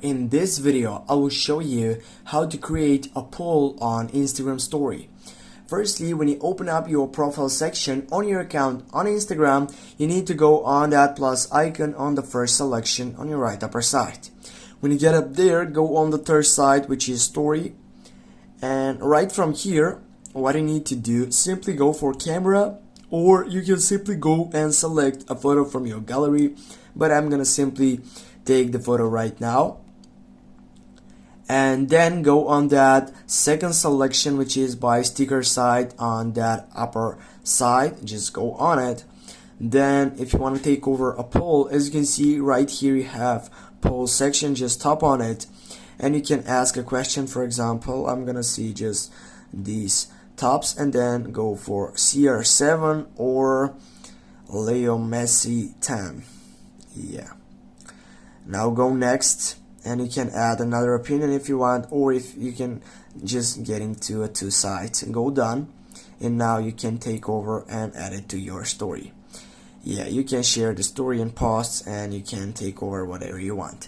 in this video I will show you how to create a poll on Instagram story. Firstly, when you open up your profile section on your account on Instagram, you need to go on that plus icon on the first selection on your right upper side. When you get up there, go on the third side, which is story, and right from here what you need to do, simply go for camera, or you can simply go and select a photo from your gallery, but I'm gonna simply take the photo right now. And then go on that second selection, which is by sticker side on that upper side, just go on it. Then if you want to take over a poll, as you can see right here you have poll section, just tap on it and you can ask a question. For example, I'm gonna see just these tops and then go for CR7 or Leo Messi 10. Yeah, now go next, and you can add another opinion if you want, or if you can just get into a two sides and go done. And now you can take over and add it to your story. Yeah, you can share the story and posts, and you can take over whatever you want.